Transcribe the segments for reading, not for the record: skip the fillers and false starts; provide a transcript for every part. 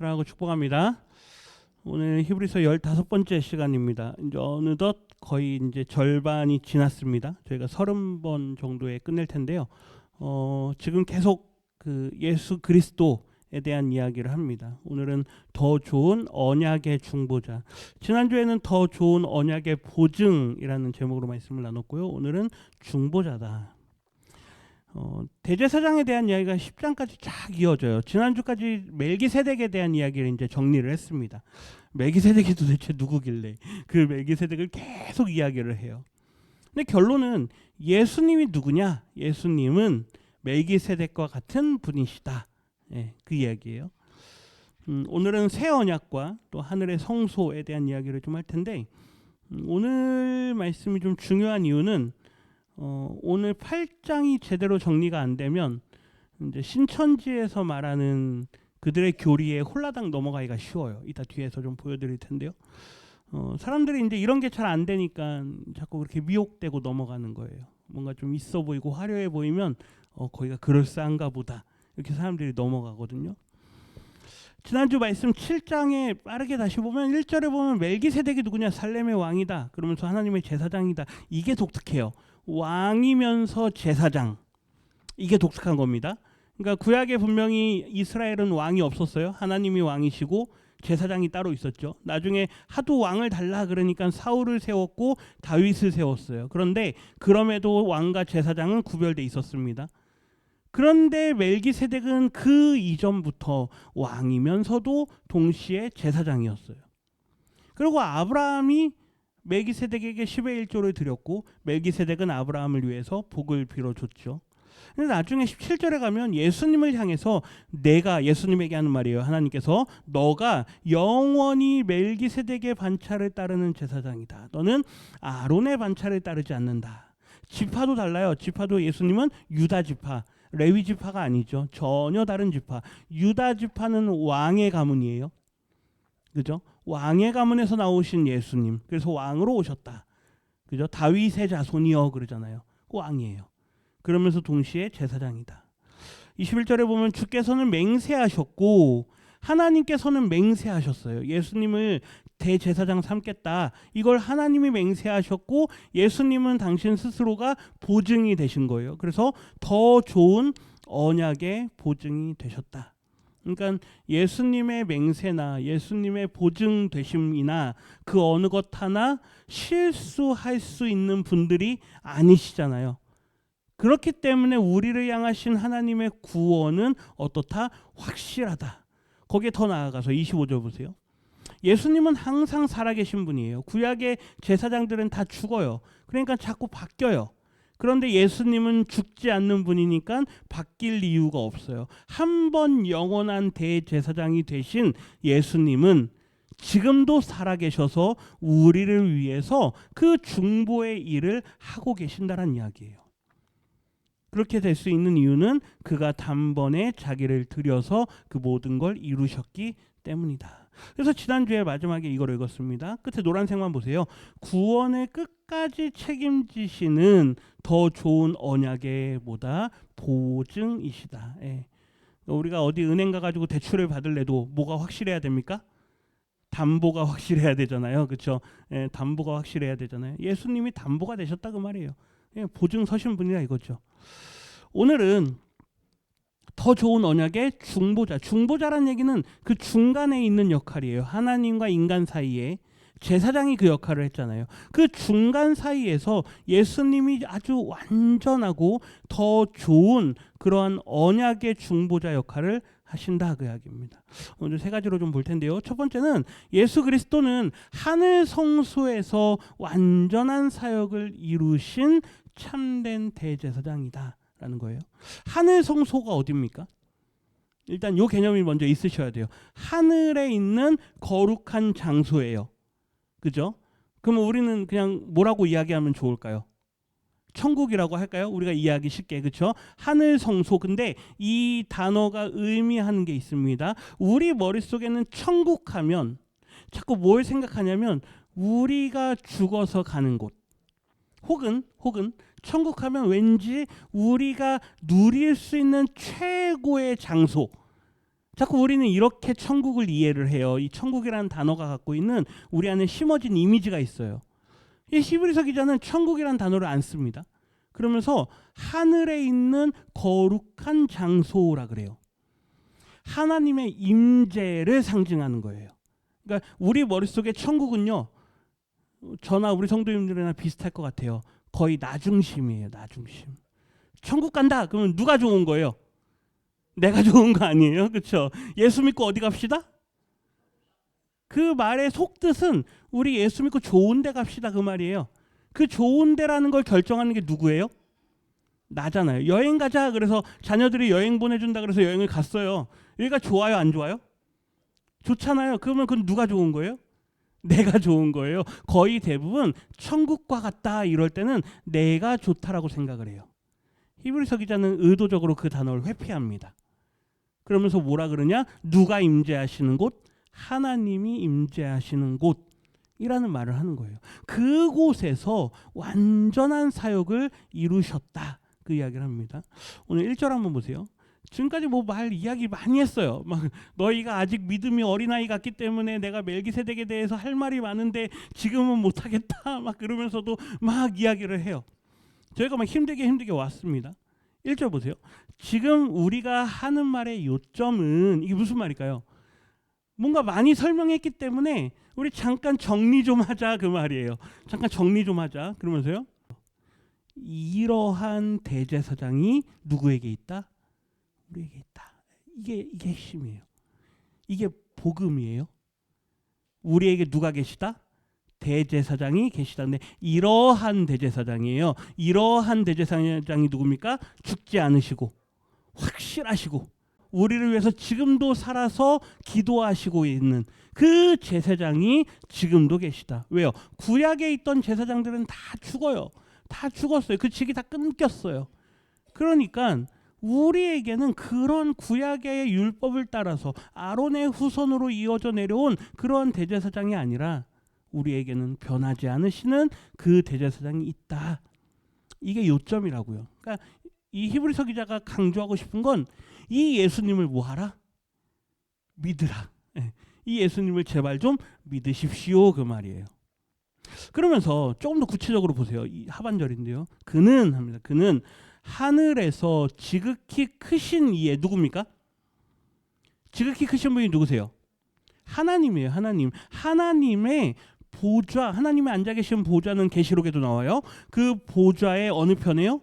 사랑하고 축복합니다. 오늘 히브리서 15번째 시간입니다. 이제 어느덧 거의 이제 절반이 지났습니다. 저희가 30번 정도에 끝낼 텐데요. 지금 계속 그 예수 그리스도에 대한 이야기를 합니다. 오늘은 더 좋은 언약의 중보자. 지난주에는 더 좋은 언약의 보증이라는 제목으로 말씀을 나눴고요. 오늘은 중보자다. 대제사장에 대한 이야기가 10장까지 쫙 이어져요. 지난주까지 멜기세덱에 대한 이야기를 이제 정리를 했습니다. 멜기세덱이 도대체 누구길래 그 멜기세덱을 계속 이야기를 해요. 근데 결론은 예수님이 누구냐? 예수님은 멜기세덱과 같은 분이시다. 그 이야기예요. 오늘은 새 언약과 또 하늘의 성소에 대한 이야기를 좀 할 텐데 오늘 말씀이 좀 중요한 이유는 오늘 8장이 제대로 정리가 안 되면 이제 신천지에서 말하는 그들의 교리에 홀라당 넘어가기가 쉬워요. 이따 뒤에서 좀 보여드릴 텐데요. 사람들이 이제 이런 게 잘 안 되니까 자꾸 그렇게 미혹되고 넘어가는 거예요. 뭔가 좀 있어 보이고 화려해 보이면 거기가 그럴싸한가 보다 이렇게 사람들이 넘어가거든요. 지난주 말씀 7장에 빠르게 다시 보면 1절에 보면 멜기세덱이 누구냐? 살렘의 왕이다. 그러면서 하나님의 제사장이다. 이게 독특해요. 왕이면서 제사장. 이게 독특한 겁니다. 그러니까 구약에 분명히 이스라엘은 왕이 없었어요. 하나님이 왕이시고 제사장이 따로 있었죠. 나중에 하도 왕을 달라 그러니까 사울을 세웠고 다윗을 세웠어요. 그런데 그럼에도 왕과 제사장은 구별돼 있었습니다. 그런데 멜기세덱은 그 이전부터 왕이면서도 동시에 제사장이었어요. 그리고 아브라함이 멜기세덱에게 10의 1조를 드렸고 멜기세덱은 아브라함을 위해서 복을 빌어줬죠. 근데 나중에 17절에 가면 예수님을 향해서 내가 예수님에게 하는 말이에요. 하나님께서 너가 영원히 멜기세덱의 반차를 따르는 제사장이다. 너는 아론의 반차를 따르지 않는다. 지파도 달라요. 지파도 예수님은 유다 지파, 레위 지파가 아니죠. 전혀 다른 지파. 유다 지파는 왕의 가문이에요. 그죠? 왕의 가문에서 나오신 예수님. 그래서 왕으로 오셨다. 그죠? 다윗의 자손이여 그러잖아요. 그 왕이에요. 그러면서 동시에 제사장이다. 21절에 보면 주께서는 맹세하셨고 하나님께서는 맹세하셨어요. 예수님을 대제사장 삼겠다. 이걸 하나님이 맹세하셨고 예수님은 당신 스스로가 보증이 되신 거예요. 그래서 더 좋은 언약의 보증이 되셨다. 그러니까 예수님의 맹세나 예수님의 보증되심이나 그 어느 것 하나 실수할 수 있는 분들이 아니시잖아요. 그렇기 때문에 우리를 향하신 하나님의 구원은 어떻다? 확실하다. 거기에 더 나아가서 25절 보세요. 예수님은 항상 살아계신 분이에요. 구약의 제사장들은 다 죽어요. 그러니까 자꾸 바뀌어요. 그런데 예수님은 죽지 않는 분이니까 바뀔 이유가 없어요. 한 번 영원한 대제사장이 되신 예수님은 지금도 살아계셔서 우리를 위해서 그 중보의 일을 하고 계신다는 이야기예요. 그렇게 될 수 있는 이유는 그가 단번에 자기를 들여서 그 모든 걸 이루셨기 때문이다. 그래서 지난주에 마지막에 이걸 읽었습니다. 끝에 노란색만 보세요. 구원의 끝까지 책임지시는 더 좋은 언약의 뭐다? 보증이시다. 우리가 어디 은행 가가지고 대출을 받을래도 뭐가 확실해야 됩니까? 담보가 확실해야 되잖아요. 그렇죠? 담보가 확실해야 되잖아요. 예수님이 담보가 되셨다 그 말이에요. 보증 서신 분이라 이거죠. 오늘은 더 좋은 언약의 중보자. 중보자란 얘기는 그 중간에 있는 역할이에요. 하나님과 인간 사이에 제사장이 그 역할을 했잖아요. 그 중간 사이에서 예수님이 아주 완전하고 더 좋은 그러한 언약의 중보자 역할을 하신다 그 이야기입니다. 오늘 세 가지로 좀 볼 텐데요. 첫 번째는 예수 그리스도는 하늘 성소에서 완전한 사역을 이루신 참된 대제사장이다 라는 거예요. 하늘 성소가 어디입니까? 일단 이 개념이 먼저 있으셔야 돼요. 하늘에 있는 거룩한 장소예요. 그죠? 그럼 우리는 그냥 뭐라고 이야기하면 좋을까요? 천국이라고 할까요? 우리가 이해하기 쉽게. 그렇죠? 하늘 성소. 근데 이 단어가 의미하는 게 있습니다. 우리 머릿속에는 천국 하면 자꾸 뭘 생각하냐면 우리가 죽어서 가는 곳. 혹은 천국 하면 왠지 우리가 누릴 수 있는 최고의 장소. 자꾸 우리는 이렇게 천국을 이해를 해요. 이 천국이라는 단어가 갖고 있는 우리 안에 심어진 이미지가 있어요. 이 히브리서 기자는 천국이라는 단어를 안 씁니다. 그러면서 하늘에 있는 거룩한 장소라 그래요. 하나님의 임재를 상징하는 거예요. 그러니까 우리 머릿속에 천국은요, 저나 우리 성도님들이나 비슷할 것 같아요. 거의 나 중심이에요. 나 중심. 천국 간다 그러면 누가 좋은 거예요? 내가 좋은 거 아니에요? 그렇죠? 예수 믿고 어디 갑시다? 그 말의 속뜻은 우리 예수 믿고 좋은 데 갑시다 그 말이에요. 그 좋은 데라는 걸 결정하는 게 누구예요? 나잖아요. 여행 가자 그래서 자녀들이 여행 보내준다 그래서 여행을 갔어요. 여기가 좋아요 안 좋아요? 좋잖아요. 그러면 그건 누가 좋은 거예요? 내가 좋은 거예요. 거의 대부분 천국과 같다 이럴 때는 내가 좋다라고 생각을 해요. 히브리서 기자는 의도적으로 그 단어를 회피합니다. 그러면서 뭐라 그러냐? 누가 임재하시는 곳? 하나님이 임재하시는 곳이라는 말을 하는 거예요. 그곳에서 완전한 사역을 이루셨다. 그 이야기를 합니다. 오늘 1절 한번 보세요. 지금까지 뭐 말 이야기 많이 했어요. 막 너희가 아직 믿음이 어린아이 같기 때문에 내가 멜기세덱에 대해서 할 말이 많은데 지금은 못하겠다. 막 그러면서도 막 이야기를 해요. 저희가 막 힘들게 왔습니다. 1절 보세요. 지금 우리가 하는 말의 요점은 이게 무슨 말일까요? 뭔가 많이 설명했기 때문에 우리 잠깐 정리 좀 하자 그 말이에요. 잠깐 정리 좀 하자. 그러면서요. 이러한 대제사장이 누구에게 있다? 우리에게 있다. 이게 핵심이에요. 이게 복음이에요. 우리에게 누가 계시다? 대제사장이 계시다는데 이러한 대제사장이에요. 이러한 대제사장이 누굽니까? 죽지 않으시고 확실하시고 우리를 위해서 지금도 살아서 기도하시고 있는 그 제사장이 지금도 계시다. 왜요? 구약에 있던 제사장들은 다 죽어요. 다 죽었어요. 그 직이 다 끊겼어요. 그러니까 우리에게는 그런 구약의 율법을 따라서 아론의 후손으로 이어져 내려온 그런 대제사장이 아니라 우리에게는 변하지 않으시는 그 대제사장이 있다. 이게 요점이라고요. 그러니까 이 히브리서 기자가 강조하고 싶은 건 이 예수님을 뭐하라? 믿으라. 이 예수님을 제발 좀 믿으십시오 그 말이에요. 그러면서 조금 더 구체적으로 보세요. 이 하반절인데요. 그는 합니다. 그는 하늘에서 지극히 크신 이에 누굽니까? 지극히 크신 분이 누구세요? 하나님이에요. 하나님. 하나님의 보좌, 하나님의 앉아 계신 보좌는 계시록에도 나와요. 그 보좌의 어느 편에요?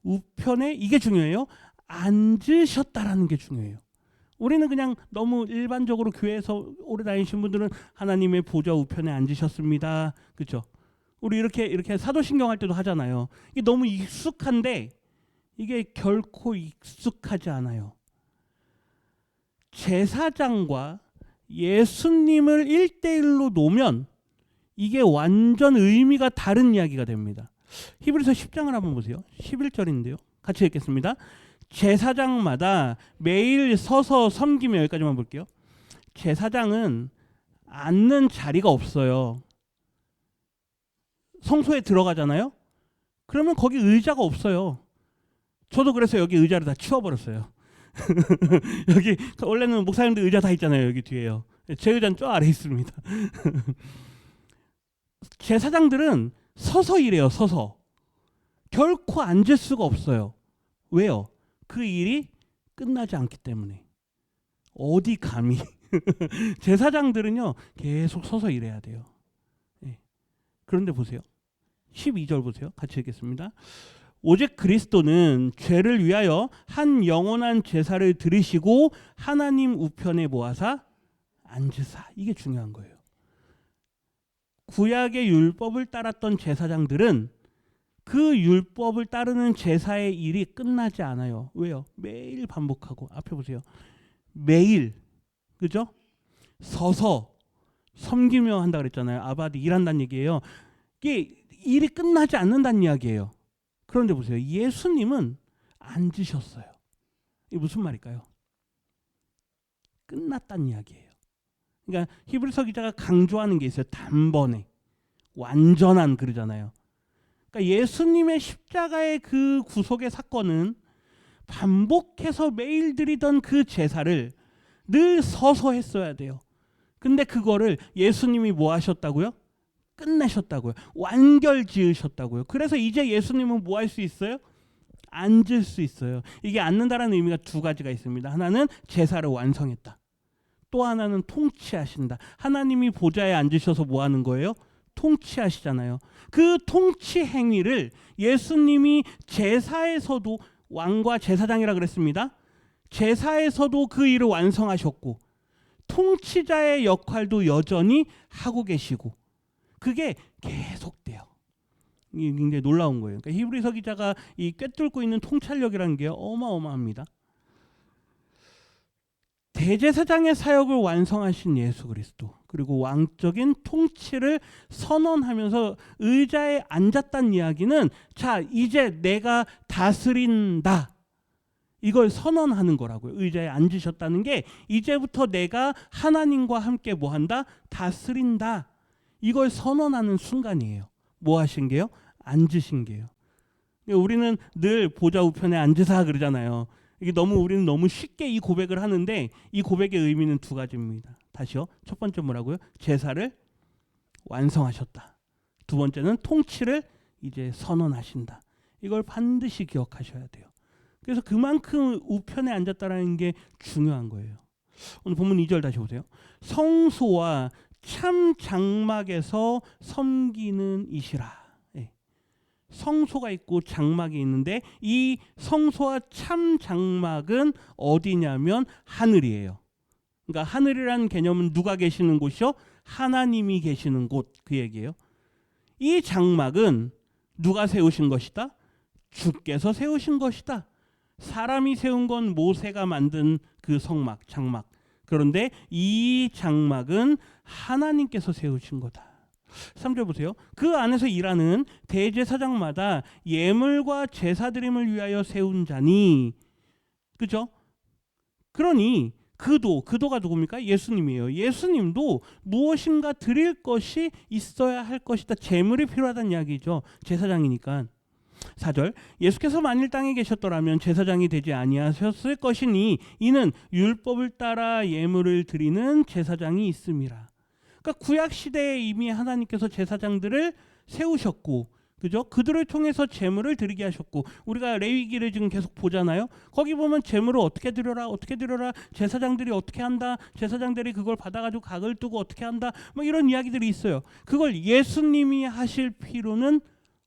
우편에 이게 중요해요. 앉으셨다라는 게 중요해요. 우리는 그냥 너무 일반적으로 교회에서 오래 다니신 분들은 하나님의 보좌 우편에 앉으셨습니다. 그렇죠? 우리 이렇게 사도신경 할 때도 하잖아요. 이게 너무 익숙한데 이게 결코 익숙하지 않아요. 제사장과 예수님을 1대1로 놓으면 이게 완전 의미가 다른 이야기가 됩니다. 히브리서 10장을 한번 보세요. 11절인데요. 같이 읽겠습니다. 제사장마다 매일 서서 섬기며 여기까지만 볼게요. 제사장은 앉는 자리가 없어요. 성소에 들어가잖아요. 그러면 거기 의자가 없어요. 저도 그래서 여기 의자를 다 치워버렸어요. 여기 원래는 목사님들 의자 다 있잖아요. 여기 뒤에요. 제 의자는 저 아래 있습니다. 제사장들은 서서 일해요. 서서. 결코 앉을 수가 없어요. 왜요? 그 일이 끝나지 않기 때문에. 어디 감히. 제사장들은요. 계속 서서 일해야 돼요. 네. 그런데 보세요. 12절 보세요. 같이 읽겠습니다. 오직 그리스도는 죄를 위하여 한 영원한 제사를 드리시고 하나님 우편에 모아사 앉으사. 이게 중요한 거예요. 구약의 율법을 따랐던 제사장들은 그 율법을 따르는 제사의 일이 끝나지 않아요. 왜요? 매일 반복하고. 앞에 보세요. 매일. 그죠? 서서 섬기며 한다 그랬잖아요. 아바디 일한다는 얘기예요. 이게 일이 끝나지 않는다는 이야기예요. 그런데 보세요. 예수님은 앉으셨어요. 이게 무슨 말일까요? 끝났다는 이야기예요. 그러니까 히브리서 기자가 강조하는 게 있어요. 단번에. 완전한 그러잖아요. 그러니까 예수님의 십자가의 그 구속의 사건은 반복해서 매일 드리던 그 제사를 늘 서서 했어야 돼요. 근데 그거를 예수님이 뭐 하셨다고요? 끝내셨다고요. 완결 지으셨다고요. 그래서 이제 예수님은 뭐 할 수 있어요? 앉을 수 있어요. 이게 앉는다라는 의미가 두 가지가 있습니다. 하나는 제사를 완성했다. 또 하나는 통치하신다. 하나님이 보좌에 앉으셔서 뭐 하는 거예요? 통치하시잖아요. 그 통치 행위를 예수님이 제사에서도, 왕과 제사장이라 그랬습니다. 제사에서도 그 일을 완성하셨고 통치자의 역할도 여전히 하고 계시고, 그게 계속돼요. 이게 굉장히 놀라운 거예요. 그러니까 히브리서 기자가 이 꿰뚫고 있는 통찰력이라는 게 어마어마합니다. 대제사장의 사역을 완성하신 예수 그리스도, 그리고 왕적인 통치를 선언하면서 의자에 앉았다는 이야기는, 자, 이제 내가 다스린다, 이걸 선언하는 거라고요. 의자에 앉으셨다는 게 이제부터 내가 하나님과 함께 뭐 한다? 다스린다. 이걸 선언하는 순간이에요. 뭐 하신 게요? 앉으신 게요. 우리는 늘 보좌 우편에 앉으사 그러잖아요. 이게 우리는 너무 쉽게 이 고백을 하는데, 이 고백의 의미는 두 가지입니다. 다시요. 첫 번째 뭐라고요? 제사를 완성하셨다. 두 번째는 통치를 이제 선언하신다. 이걸 반드시 기억하셔야 돼요. 그래서 그만큼 우편에 앉았다라는 게 중요한 거예요. 오늘 본문 2절 다시 보세요. 성소와 참 장막에서 섬기는 이시라. 예. 성소가 있고 장막이 있는데, 이 성소와 참 장막은 어디냐면 하늘이에요. 그러니까 하늘이라는 개념은 누가 계시는 곳이요? 하나님이 계시는 곳, 그 얘기예요. 이 장막은 누가 세우신 것이다? 주께서 세우신 것이다. 사람이 세운 건 모세가 만든 그 성막, 장막. 그런데 이 장막은 하나님께서 세우신 거다. 3절 보세요. 그 안에서 일하는 대제사장마다 예물과 제사드림을 위하여 세운 자니, 그죠? 그러니 그도가 누굽니까? 예수님이에요. 예수님도 무엇인가 드릴 것이 있어야 할 것이다. 제물이 필요하다는 이야기죠. 제사장이니까. 4절, 예수께서 만일 땅에 계셨더라면 제사장이 되지 아니하셨을 것이니 이는 율법을 따라 예물을 드리는 제사장이 있음이라. 그러니까 구약 시대에 이미 하나님께서 제사장들을 세우셨고, 그죠? 그들을 통해서 제물을 드리게 하셨고, 우리가 레위기를 지금 계속 보잖아요. 거기 보면 제물을 어떻게 드려라, 제사장들이 어떻게 한다, 제사장들이 그걸 받아가지고 각을 두고 어떻게 한다, 뭐 이런 이야기들이 있어요. 그걸 예수님이 하실 필요는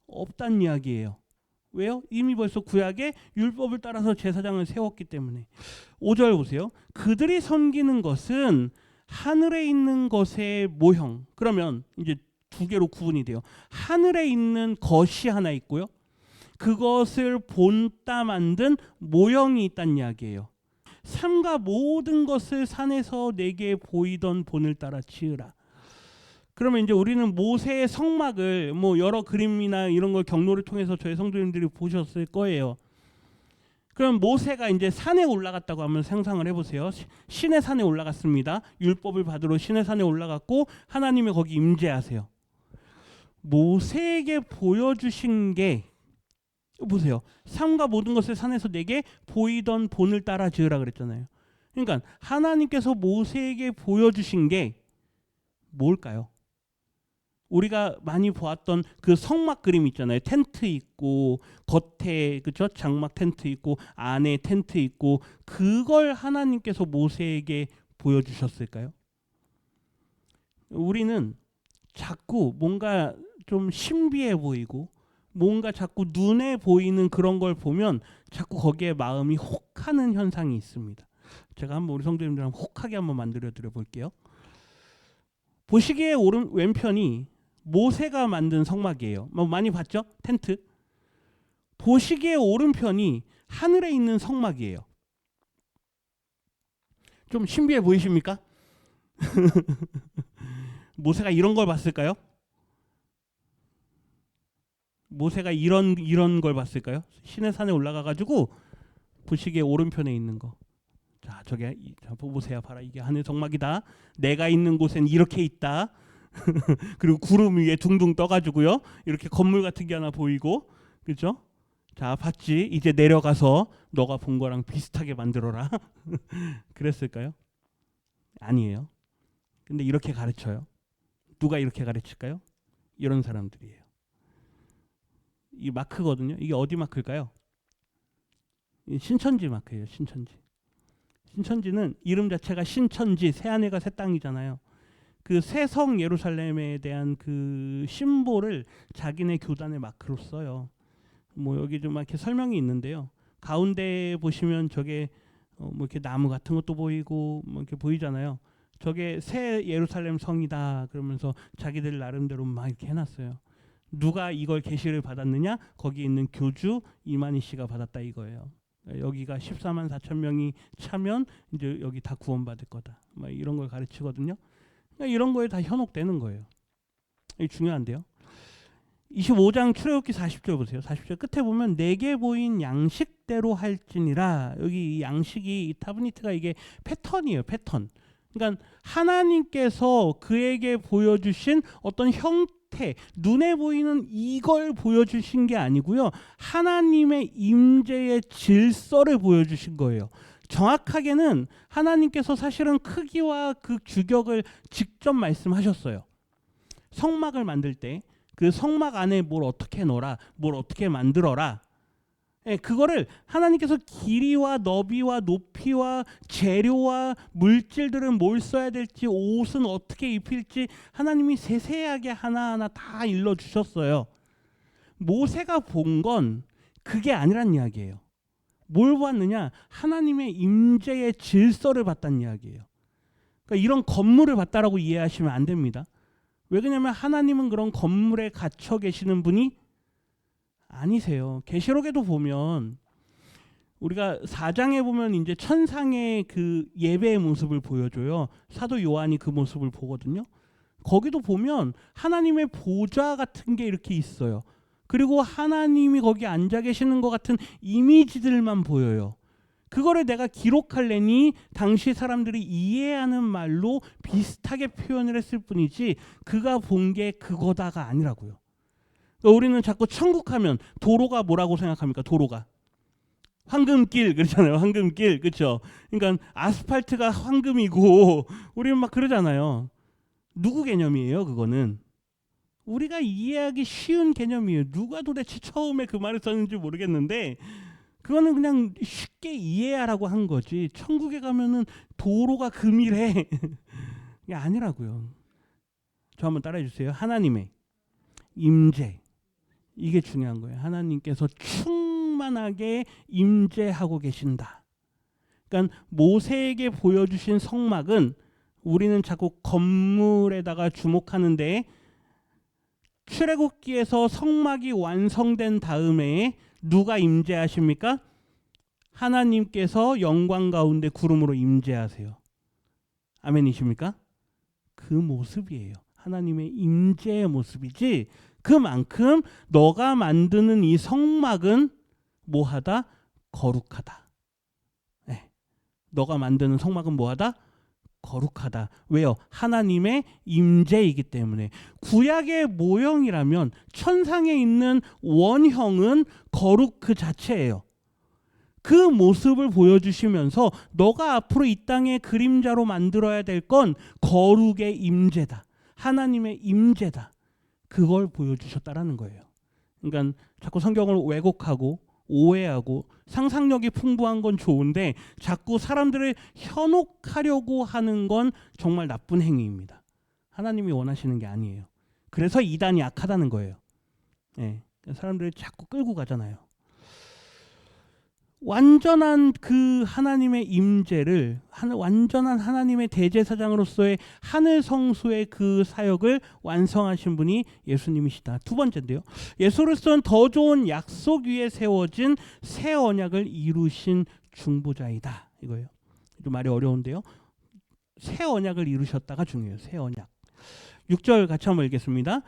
없다는 이야기예요. 왜요? 이미 벌써 구약의 율법을 따라서 제사장을 세웠기 때문에. 5절 보세요. 그들이 섬기는 것은 하늘에 있는 것의 모형. 그러면 이제 두 개로 구분이 돼요. 하늘에 있는 것이 하나 있고요. 그것을 본따 만든 모형이 있다는 이야기예요. 삼가 모든 것을 산에서 내게 보이던 본을 따라 지으라. 그러면 이제 우리는 모세의 성막을 뭐 여러 그림이나 이런 걸 경로를 통해서 저희 성도님들이 보셨을 거예요. 그럼 모세가 이제 산에 올라갔다고 하면 상상을 해보세요. 시내 산에 올라갔습니다. 율법을 받으러 시내 산에 올라갔고 하나님이 거기 임재하세요. 모세에게 보여주신 게, 보세요. 삼가 모든 것을 산에서 내게 보이던 본을 따라 지으라 그랬잖아요. 그러니까 하나님께서 모세에게 보여주신 게 뭘까요? 우리가 많이 보았던 그 성막 그림 있잖아요. 텐트 있고 겉에, 그렇죠? 장막 텐트 있고 안에 텐트 있고, 그걸 하나님께서 모세에게 보여주셨을까요? 우리는 자꾸 뭔가 좀 신비해 보이고 뭔가 자꾸 눈에 보이는 그런 걸 보면 자꾸 거기에 마음이 혹하는 현상이 있습니다. 제가 한번 우리 성도님들 한번 혹하게 한번 만들어 드려 볼게요. 보시기에 왼편이 모세가 만든 성막이에요. 많이 봤죠? 텐트. 보시기에 오른편이 하늘에 있는 성막이에요. 좀 신비해 보이십니까? 모세가 이런 걸 봤을까요? 모세가 이런 걸 봤을까요? 시내산에 올라가가지고 보시기에 오른편에 있는 거. 자, 저게 보세요. 봐라, 이게 하늘 성막이다. 내가 있는 곳엔 이렇게 있다. 그리고 구름 위에 둥둥 떠가지고요. 이렇게 건물 같은 게 하나 보이고, 그렇죠? 자, 봤지? 이제 내려가서 너가 본 거랑 비슷하게 만들어라. 그랬을까요? 아니에요. 근데 이렇게 가르쳐요. 누가 이렇게 가르칠까요? 이런 사람들이에요. 이 마크거든요. 이게 어디 마크일까요? 신천지 마크예요. 신천지. 신천지는 이름 자체가 신천지, 새하늘과 새 땅이잖아요. 그 새성 예루살렘에 대한 그 심볼을 자기네 교단의 마크로 써요. 뭐 여기 좀 이렇게 설명이 있는데요. 가운데 보시면 저게 뭐 이렇게 나무 같은 것도 보이고 뭐 이렇게 보이잖아요. 저게 새 예루살렘 성이다 그러면서 자기들 나름대로 막 이렇게 해놨어요. 누가 이걸 계시를 받았느냐? 거기 있는 교주 이만희 씨가 받았다 이거예요. 여기가 14만 4천 명이 차면 이제 여기 다 구원받을 거다. 막 이런 걸 가르치거든요. 그러니까 이런 거에 다 현혹되는 거예요. 이게 중요한데요. 25장 출애굽기 40절 보세요. 40절 끝에 보면 내게 보인 양식대로 할지니라. 여기 이 양식이 이 타브니트가 이게 패턴이에요. 패턴. 그러니까 하나님께서 그에게 보여주신 어떤 형태, 눈에 보이는 이걸 보여주신 게 아니고요. 하나님의 임재의 질서를 보여주신 거예요. 정확하게는 하나님께서 사실은 크기와 그 규격을 직접 말씀하셨어요. 성막을 만들 때 그 성막 안에 뭘 어떻게 넣어라, 뭘 어떻게 만들어라. 예, 그거를 하나님께서 길이와 너비와 높이와 재료와 물질들은 뭘 써야 될지, 옷은 어떻게 입힐지 하나님이 세세하게 하나하나 다 일러주셨어요. 모세가 본 건 그게 아니란 이야기예요. 뭘 봤느냐? 하나님의 임재의 질서를 봤다는 이야기예요. 그러니까 이런 건물을 봤다라고 이해하시면 안 됩니다. 왜 그러냐면 하나님은 그런 건물에 갇혀 계시는 분이 아니세요. 계시록에도 보면 우리가 4장에 보면 이제 천상의 그 예배의 모습을 보여줘요. 사도 요한이 그 모습을 보거든요. 거기도 보면 하나님의 보좌 같은 게 이렇게 있어요. 그리고 하나님이 거기 앉아 계시는 것 같은 이미지들만 보여요. 그거를 내가 기록하려니 당시 사람들이 이해하는 말로 비슷하게 표현을 했을 뿐이지 그가 본 게 그거다가 아니라고요. 그러니까 우리는 자꾸 천국 하면 도로가 뭐라고 생각합니까? 도로가 황금길 그러잖아요. 황금길, 그렇죠? 그러니까 아스팔트가 황금이고 우리는 막 그러잖아요. 누구 개념이에요? 그거는 우리가 이해하기 쉬운 개념이에요. 누가 도대체 처음에 그 말을 썼는지 모르겠는데 그거는 그냥 쉽게 이해하라고 한 거지. 천국에 가면은 도로가 금이래. 이게 아니라고요. 저 한번 따라해 주세요. 하나님의 임재. 이게 중요한 거예요. 하나님께서 충만하게 임재하고 계신다. 그러니까 모세에게 보여주신 성막은 우리는 자꾸 건물에다가 주목하는데 출애굽기에서 성막이 완성된 다음에 누가 임재하십니까? 하나님께서 영광 가운데 구름으로 임재하세요. 아멘이십니까? 그 모습이에요. 하나님의 임재의 모습이지 그만큼 너가 만드는 이 성막은 뭐하다? 거룩하다. 네. 너가 만드는 성막은 뭐하다? 거룩하다. 왜요? 하나님의 임재이기 때문에. 구약의 모형이라면 천상에 있는 원형은 거룩 그 자체예요. 그 모습을 보여주시면서 너가 앞으로 이 땅의 그림자로 만들어야 될 건 거룩의 임재다. 하나님의 임재다. 그걸 보여주셨다라는 거예요. 그러니까 자꾸 성경을 왜곡하고 오해하고 상상력이 풍부한 건 좋은데 자꾸 사람들을 현혹하려고 하는 건 정말 나쁜 행위입니다. 하나님이 원하시는 게 아니에요. 그래서 이단이 악하다는 거예요. 네, 사람들을 자꾸 끌고 가잖아요. 완전한 그 하나님의 임재를 완전한 하나님의 대제사장으로서의 하늘 성소의 그 사역을 완성하신 분이 예수님이시다. 두 번째인데요. 예수로서는 더 좋은 약속 위에 세워진 새 언약을 이루신 중보자이다. 이거예요. 좀 말이 어려운데요. 새 언약을 이루셨다가 중요해요. 새 언약. 6절 같이 한번 읽겠습니다.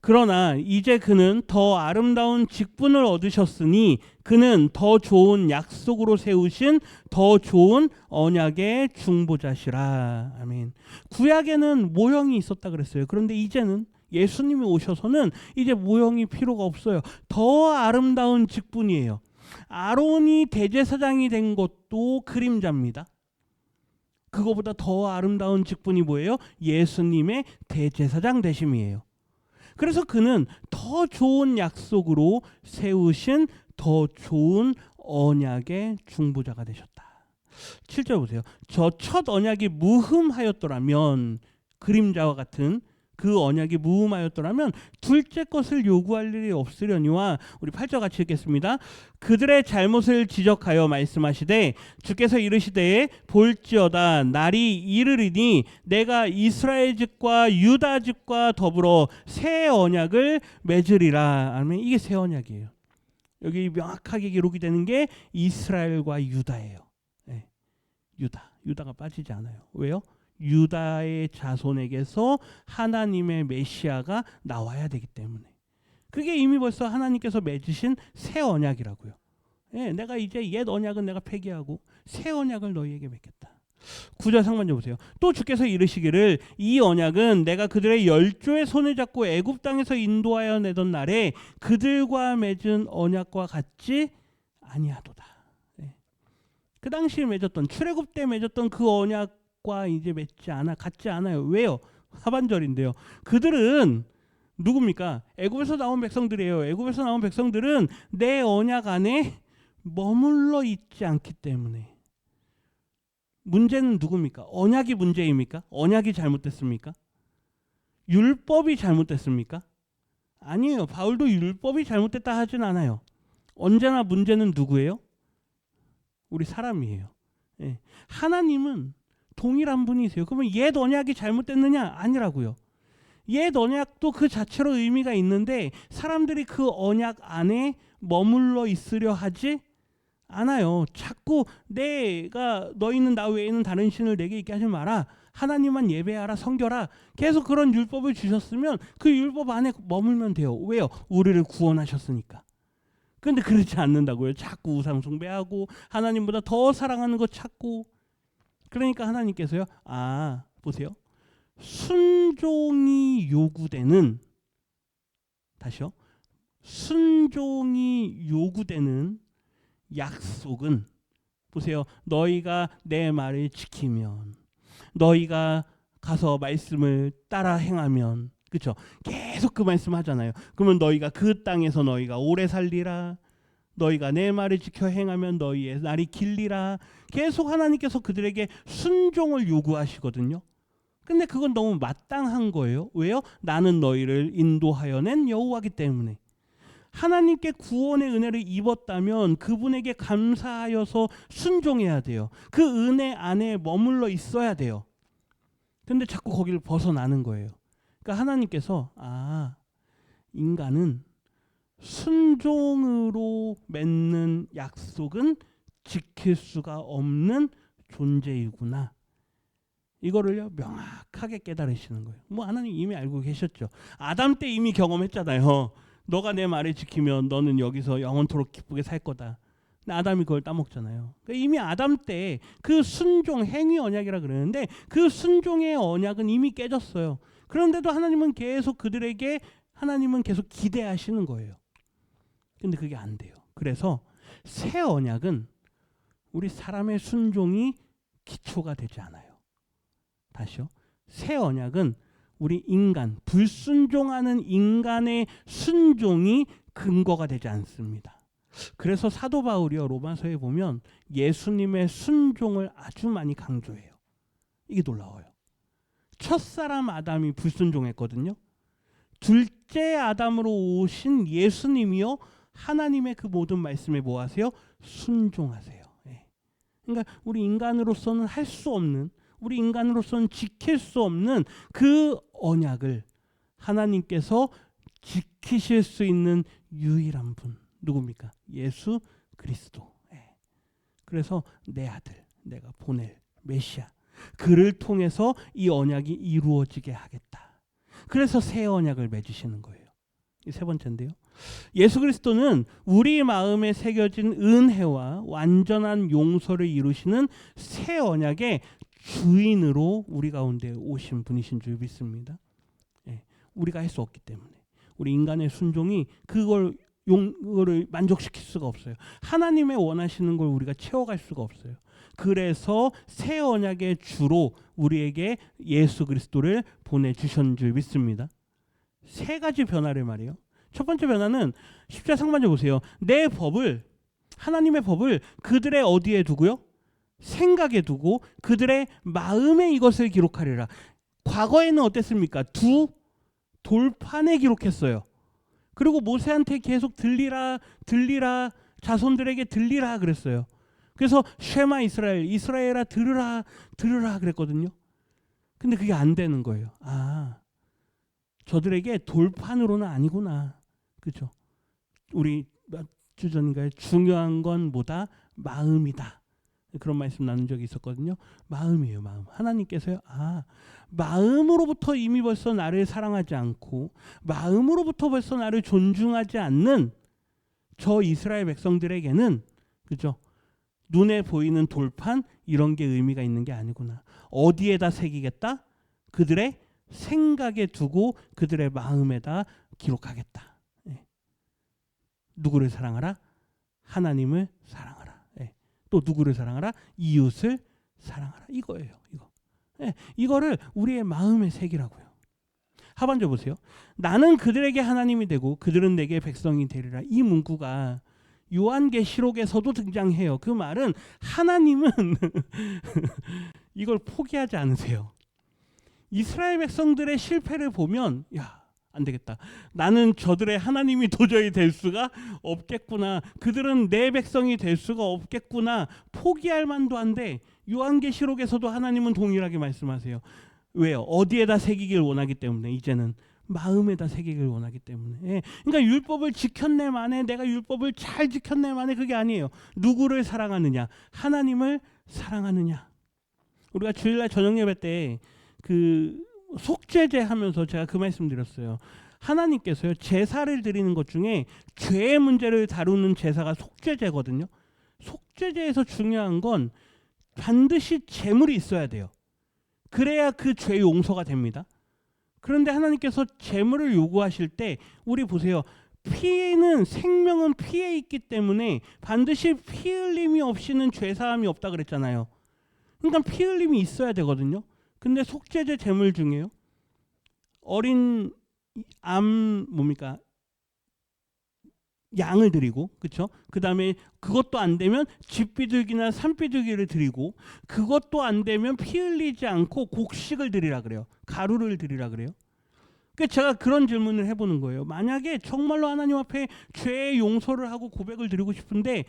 그러나 이제 그는 더 아름다운 직분을 얻으셨으니 그는 더 좋은 약속으로 세우신 더 좋은 언약의 중보자시라. 아멘. 구약에는 모형이 있었다 그랬어요. 그런데 이제는 예수님이 오셔서는 이제 모형이 필요가 없어요. 더 아름다운 직분이에요. 아론이 대제사장이 된 것도 그림자입니다. 그거보다 더 아름다운 직분이 뭐예요? 예수님의 대제사장 되심이에요. 그래서 그는 더 좋은 약속으로 세우신 더 좋은 언약의 중보자가 되셨다. 7절 보세요. 저 첫 언약이 무흠하였더라면, 그림자와 같은 그 언약이 무흠하였더라면 둘째 것을 요구할 일이 없으려니와, 우리 8절 같이 읽겠습니다. 그들의 잘못을 지적하여 말씀하시되 주께서 이르시되 볼지어다 날이 이르리니 내가 이스라엘 집과 유다 집과 더불어 새 언약을 맺으리라. 아멘. 이게 새 언약이에요. 여기 명확하게 기록이 되는 게 이스라엘과 유다예요. 네. 유다가 빠지지 않아요. 왜요? 유다의 자손에게서 하나님의 메시아가 나와야 되기 때문에. 그게 이미 벌써 하나님께서 맺으신 새 언약이라고요. 예, 내가 이제 옛 언약은 내가 폐기하고 새 언약을 너희에게 맺겠다. 9절 상반절 보세요. 또 주께서 이르시기를 이 언약은 내가 그들의 열조의 손을 잡고 애굽 땅에서 인도하여 내던 날에 그들과 맺은 언약과 같지 아니하도다. 예. 그 당시에 맺었던, 출애굽 때 맺었던 그 언약과 이제 맺지 않아, 같지 않아요. 왜요? 하반절인데요. 그들은 누굽니까? 애굽에서 나온 백성들이에요. 애굽에서 나온 백성들은 내 언약 안에 머물러 있지 않기 때문에. 문제는 누굽니까? 언약이 문제입니까? 언약이 잘못됐습니까? 율법이 잘못됐습니까? 아니에요. 바울도 율법이 잘못됐다 하진 않아요. 언제나 문제는 누구예요? 우리 사람이에요. 예. 하나님은 동일한 분이세요. 그러면 옛 언약이 잘못됐느냐? 아니라고요. 옛 언약도 그 자체로 의미가 있는데 사람들이 그 언약 안에 머물러 있으려 하지 않아요. 자꾸 내가 너희는 나 외에는 다른 신을 내게 있게 하지 마라. 하나님만 예배하라, 섬겨라. 계속 그런 율법을 주셨으면 그 율법 안에 머물면 돼요. 왜요? 우리를 구원하셨으니까. 그런데 그렇지 않는다고요. 자꾸 우상 숭배하고 하나님보다 더 사랑하는 거 찾고. 그러니까 하나님께서요. 보세요. 순종이 요구되는, 다시요. 순종이 요구되는 약속은, 보세요. 너희가 내 말을 지키면, 너희가 가서 말씀을 따라 행하면, 그렇죠? 계속 그 말씀 하잖아요. 그러면 너희가 그 땅에서 너희가 오래 살리라. 너희가 내 말을 지켜 행하면 너희의 날이 길리라. 계속 하나님께서 그들에게 순종을 요구하시거든요. 근데 그건 너무 마땅한 거예요. 왜요? 나는 너희를 인도하여 낸 여호와이기 때문에. 하나님께 구원의 은혜를 입었다면 그분에게 감사하여서 순종해야 돼요. 그 은혜 안에 머물러 있어야 돼요. 근데 자꾸 거기를 벗어나는 거예요. 그러니까 하나님께서 인간은 순종으로 맺는 약속은 지킬 수가 없는 존재이구나. 이거를요 명확하게 깨달으시는 거예요. 뭐 하나님 이미 알고 계셨죠. 아담 때 이미 경험했잖아요. 너가 내 말을 지키면 너는 여기서 영원토록 기쁘게 살 거다. 근데 아담이 그걸 따먹잖아요. 그러니까 이미 아담 때 그 순종, 행위 언약이라 그러는데 그 순종의 언약은 이미 깨졌어요. 그런데도 하나님은 계속 그들에게, 하나님은 계속 기대하시는 거예요. 근데 그게 안 돼요. 그래서 새 언약은 우리 사람의 순종이 기초가 되지 않아요. 다시요. 새 언약은 우리 인간, 불순종하는 인간의 순종이 근거가 되지 않습니다. 그래서 사도 바울이요 로마서에 보면 예수님의 순종을 아주 많이 강조해요. 이게 놀라워요. 첫사람 아담이 불순종했거든요. 둘째 아담으로 오신 예수님이요 하나님의 그 모든 말씀에 뭐 하세요? 순종하세요. 그러니까 우리 인간으로서는 할 수 없는, 우리 인간으로서는 지킬 수 없는 그 언약을 하나님께서 지키실 수 있는 유일한 분 누굽니까? 예수 그리스도. 그래서 내 아들, 내가 보낼 메시아, 그를 통해서 이 언약이 이루어지게 하겠다. 그래서 새 언약을 맺으시는 거예요. 이 세 번째인데요. 예수 그리스도는 우리 마음에 새겨진 은혜와 완전한 용서를 이루시는 새 언약의 주인으로 우리 가운데 오신 분이신 줄 믿습니다. 우리가 할 수 없기 때문에. 우리 인간의 순종이 그거를 만족시킬 수가 없어요. 하나님의 원하시는 걸 우리가 채워갈 수가 없어요. 그래서 새 언약의 주로 우리에게 예수 그리스도를 보내주신 줄 믿습니다. 세 가지 변화를 말이에요. 첫 번째 변화는 10절 상반절 보세요. 내 법을, 하나님의 법을 그들의 어디에 두고요? 생각에 두고 그들의 마음에 이것을 기록하리라. 과거에는 어땠습니까? 두 돌판에 기록했어요. 그리고 모세한테 계속 들리라 들리라, 자손들에게 들리라 그랬어요. 그래서 쉐마 이스라엘, 이스라엘아 들으라 들으라 그랬거든요. 근데 그게 안 되는 거예요. 아, 저들에게 돌판으로는 아니구나. 그죠? 우리 몇 주 전인가요? 중요한 건 뭐다? 마음이다. 그런 말씀 나눈 적이 있었거든요. 마음이에요, 마음. 하나님께서요. 아, 마음으로부터 이미 벌써 나를 사랑하지 않고 마음으로부터 벌써 나를 존중하지 않는 저 이스라엘 백성들에게는, 그죠? 눈에 보이는 돌판 이런 게 의미가 있는 게 아니구나. 어디에다 새기겠다? 그들의 생각에 두고 그들의 마음에다 기록하겠다. 예. 누구를 사랑하라? 하나님을 사랑하라. 예. 또 누구를 사랑하라? 이웃을 사랑하라. 이거예요. 이거. 예. 이거를 우리의 마음에 새기라고요. 하반절 보세요. 나는 그들에게 하나님이 되고 그들은 내게 백성이 되리라. 이 문구가 요한계시록에서도 등장해요. 그 말은 하나님은 이걸 포기하지 않으세요. 이스라엘 백성들의 실패를 보면, 야, 안 되겠다. 나는 저들의 하나님이 도저히 될 수가 없겠구나. 그들은 내 백성이 될 수가 없겠구나. 포기할 만도 한데 요한계시록에서도 하나님은 동일하게 말씀하세요. 왜요? 어디에다 새기길 원하기 때문에. 이제는 마음에다 새기길 원하기 때문에. 예. 그러니까 율법을 지켰네 만에, 내가 율법을 잘 지켰네 만에 그게 아니에요. 누구를 사랑하느냐? 하나님을 사랑하느냐? 우리가 주일날 저녁 예배 때 그 속죄제 하면서 제가 그 말씀 드렸어요. 하나님께서요, 제사를 드리는 것 중에 죄의 문제를 다루는 제사가 속죄제거든요. 속죄제에서 중요한 건 반드시 제물이 있어야 돼요. 그래야 그 죄 용서가 됩니다. 그런데 하나님께서 제물을 요구하실 때, 우리 보세요. 피는, 생명은 피에 있기 때문에 반드시 피 흘림이 없이는 죄 사함이 없다 그랬잖아요. 그러니까 피 흘림이 있어야 되거든요. 근데 속죄제 제물 중에요, 어린 뭡니까? 양을 드리고, 그렇죠? 그다음에 그것도 안 되면 집비둘기나 산비둘기를 드리고, 그것도 안 되면 피 흘리지 않고 곡식을 드리라 그래요. 가루를 드리라 그래요. 그러니까 제가 그런 질문을 해보는 거예요. 만약에 정말로 하나님 앞에 죄의 용서를 하고 고백을 드리고 싶은데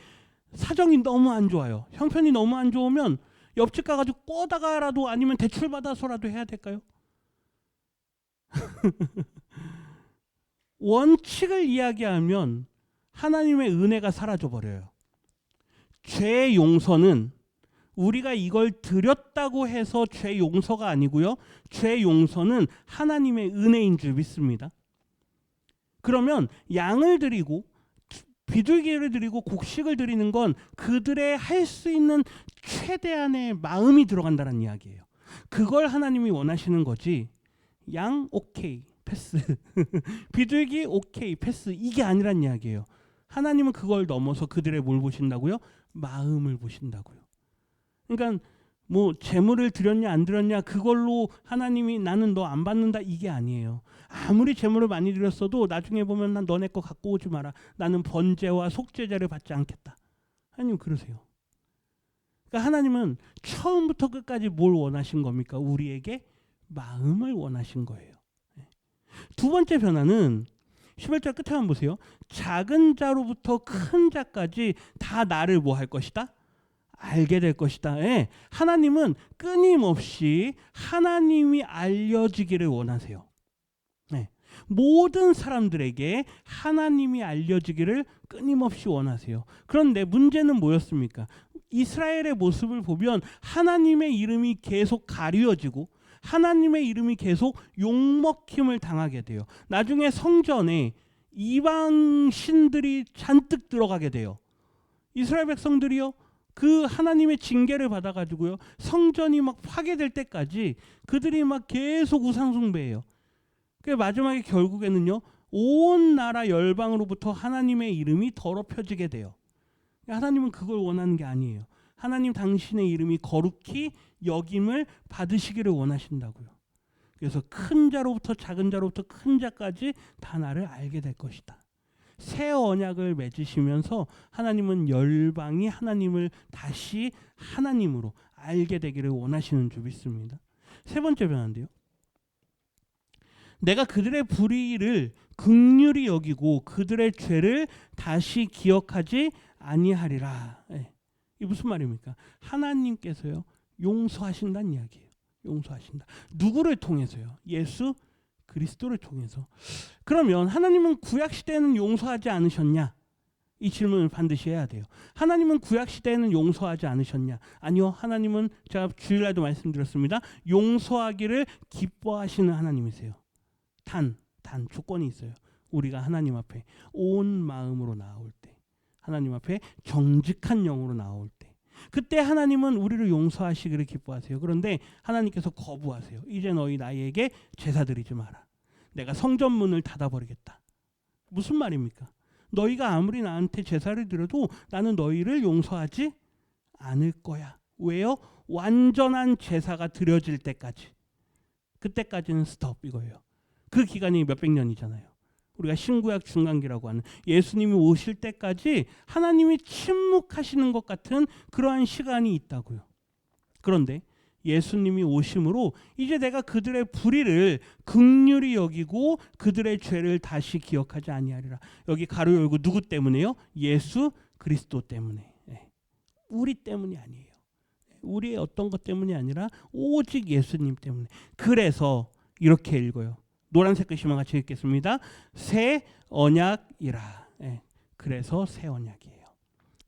사정이 너무 안 좋아요. 형편이 너무 안 좋으면 옆집 가가지고 꼬다가라도 아니면 대출 받아서라도 해야 될까요? 원칙을 이야기하면 하나님의 은혜가 사라져 버려요. 죄 용서는 우리가 이걸 드렸다고 해서 죄 용서가 아니고요. 죄 용서는 하나님의 은혜인 줄 믿습니다. 그러면 양을 드리고 비둘기를 드리고 곡식을 드리는 건 그들의 할 수 있는 최대한의 마음이 들어간다는 이야기예요. 그걸 하나님이 원하시는 거지. 양 오케이 패스 비둘기 오케이 패스, 이게 아니란 이야기예요. 하나님은 그걸 넘어서 그들의 뭘 보신다고요? 마음을 보신다고요. 그러니까 뭐 재물을 드렸냐 안 드렸냐 그걸로 하나님이 나는 너 안 받는다, 이게 아니에요. 아무리 재물을 많이 드렸어도 나중에 보면 난 너네 거 갖고 오지 마라. 나는 번제와 속죄제를 받지 않겠다. 하나님 그러세요. 그러니까 하나님은 처음부터 끝까지 뭘 원하신 겁니까? 우리에게 마음을 원하신 거예요. 두 번째 변화는 11절 끝에 한번 보세요. 작은 자로부터 큰 자까지 다 나를 뭐 할 것이다? 알게 될 것이다. 예. 하나님은 끊임없이 하나님이 알려지기를 원하세요. 네. 모든 사람들에게 하나님이 알려지기를 끊임없이 원하세요. 그런데 문제는 뭐였습니까? 이스라엘의 모습을 보면 하나님의 이름이 계속 가리워지고 하나님의 이름이 계속 욕먹힘을 당하게 돼요. 나중에 성전에 이방 신들이 잔뜩 들어가게 돼요. 이스라엘 백성들이요, 그 하나님의 징계를 받아가지고요, 성전이 막 파괴될 때까지 그들이 막 계속 우상숭배해요. 그 마지막에 결국에는요, 온 나라 열방으로부터 하나님의 이름이 더럽혀지게 돼요. 하나님은 그걸 원하는 게 아니에요. 하나님 당신의 이름이 거룩히 여김을 받으시기를 원하신다고요. 그래서 큰 자로부터 작은 자로부터 큰 자까지 다 나를 알게 될 것이다. 새 언약을 맺으시면서 하나님은 열방이 하나님을 다시 하나님으로 알게 되기를 원하시는 줄 믿습니다. 세 번째 변화인데요. 내가 그들의 불의를 긍휼히 여기고 그들의 죄를 다시 기억하지 아니하리라. 이게 무슨 말입니까? 하나님께서요 용서하신다는 이야기예요. 용서하신다. 누구를 통해서요? 예수 그리스도를 통해서. 그러면 하나님은 구약 시대에는 용서하지 않으셨냐? 이 질문을 반드시 해야 돼요. 하나님은 구약 시대에는 용서하지 않으셨냐? 아니요. 하나님은 제가 주일날도 말씀드렸습니다. 용서하기를 기뻐하시는 하나님이세요. 단 조건이 있어요. 우리가 하나님 앞에 온 마음으로 나올 때, 하나님 앞에 정직한 영으로 나올 때, 그때 하나님은 우리를 용서하시기를 기뻐하세요. 그런데 하나님께서 거부하세요. 이제 너희 나에게 제사 드리지 마라. 내가 성전문을 닫아버리겠다. 무슨 말입니까? 너희가 아무리 나한테 제사를 드려도 나는 너희를 용서하지 않을 거야. 왜요? 완전한 제사가 드려질 때까지. 그때까지는 스톱 이거예요. 그 기간이 몇백 년이잖아요. 우리가 신구약 중간기라고 하는 예수님이 오실 때까지 하나님이 침묵하시는 것 같은 그러한 시간이 있다고요. 그런데 예수님이 오심으로 이제 내가 그들의 불의를 긍휼히 여기고 그들의 죄를 다시 기억하지 아니하리라. 여기 가로 열고 누구 때문에요? 예수 그리스도 때문에. 우리 때문이 아니에요. 우리의 어떤 것 때문이 아니라 오직 예수님 때문에. 그래서 이렇게 읽어요. 노란색 글씨만 같이 읽겠습니다. 새 언약이라. 그래서 새 언약이에요.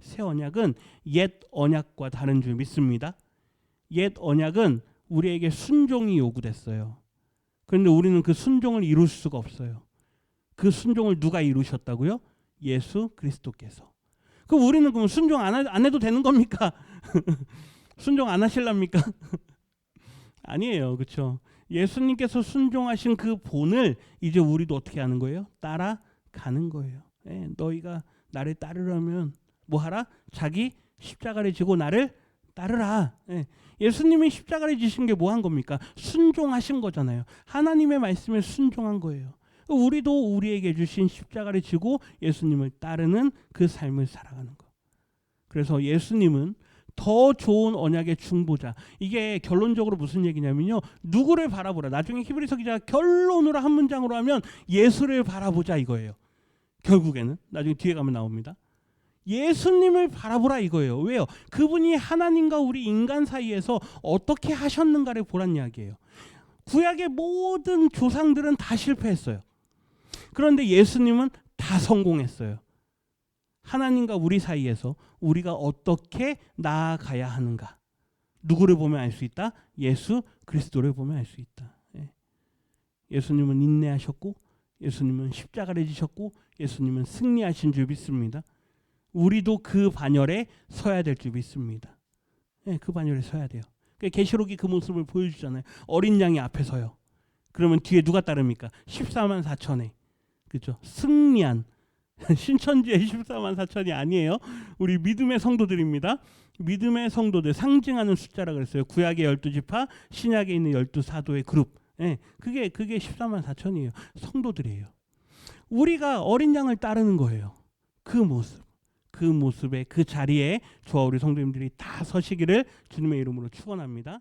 새 언약은 옛 언약과 다른 줄 믿습니다. 옛 언약은 우리에게 순종이 요구됐어요. 그런데 우리는 그 순종을 이룰 수가 없어요. 그 순종을 누가 이루셨다고요? 예수 그리스도께서. 그럼 우리는 그럼 순종 안 해도 되는 겁니까? 순종 안 하실랍니까? 아니에요. 그렇죠? 예수님께서 순종하신 그 본을 이제 우리도 어떻게 하는 거예요? 따라가는 거예요. 너희가 나를 따르려면 뭐 하라? 자기 십자가를 지고 나를 따르라. 예수님이 십자가를 지신 게 뭐 한 겁니까? 순종하신 거잖아요. 하나님의 말씀에 순종한 거예요. 우리도 우리에게 주신 십자가를 지고 예수님을 따르는 그 삶을 살아가는 거. 그래서 예수님은 더 좋은 언약의 중보자. 이게 결론적으로 무슨 얘기냐면요. 누구를 바라보라. 나중에 히브리서 기자가 결론으로 한 문장으로 하면 예수를 바라보자 이거예요. 결국에는 나중에 뒤에 가면 나옵니다. 예수님을 바라보라 이거예요. 왜요? 그분이 하나님과 우리 인간 사이에서 어떻게 하셨는가를 보란 이야기예요. 구약의 모든 조상들은 다 실패했어요. 그런데 예수님은 다 성공했어요. 하나님과 우리 사이에서 우리가 어떻게 나아가야 하는가. 누구를 보면 알 수 있다? 예수 그리스도를 보면 알 수 있다. 예수님은 인내하셨고 예수님은 십자가를 지셨고 예수님은 승리하신 줄 믿습니다. 우리도 그 반열에 서야 될 줄 믿습니다. 그 반열에 서야 돼요. 계시록이 그 모습을 보여주잖아요. 어린 양이 앞에 서요. 그러면 뒤에 누가 따릅니까? 14만 4천에. 그렇죠? 승리한 신천지의 14만 4천이 아니에요. 우리 믿음의 성도들입니다. 믿음의 성도들 상징하는 숫자라 그랬어요. 구약의 12지파, 신약에 있는 12사도의 그룹. 그게 14만 4천이에요. 성도들이에요. 우리가 어린 양을 따르는 거예요. 그 모습에 그 자리에 저와 우리 성도님들이 다 서시기를 주님의 이름으로 축원합니다.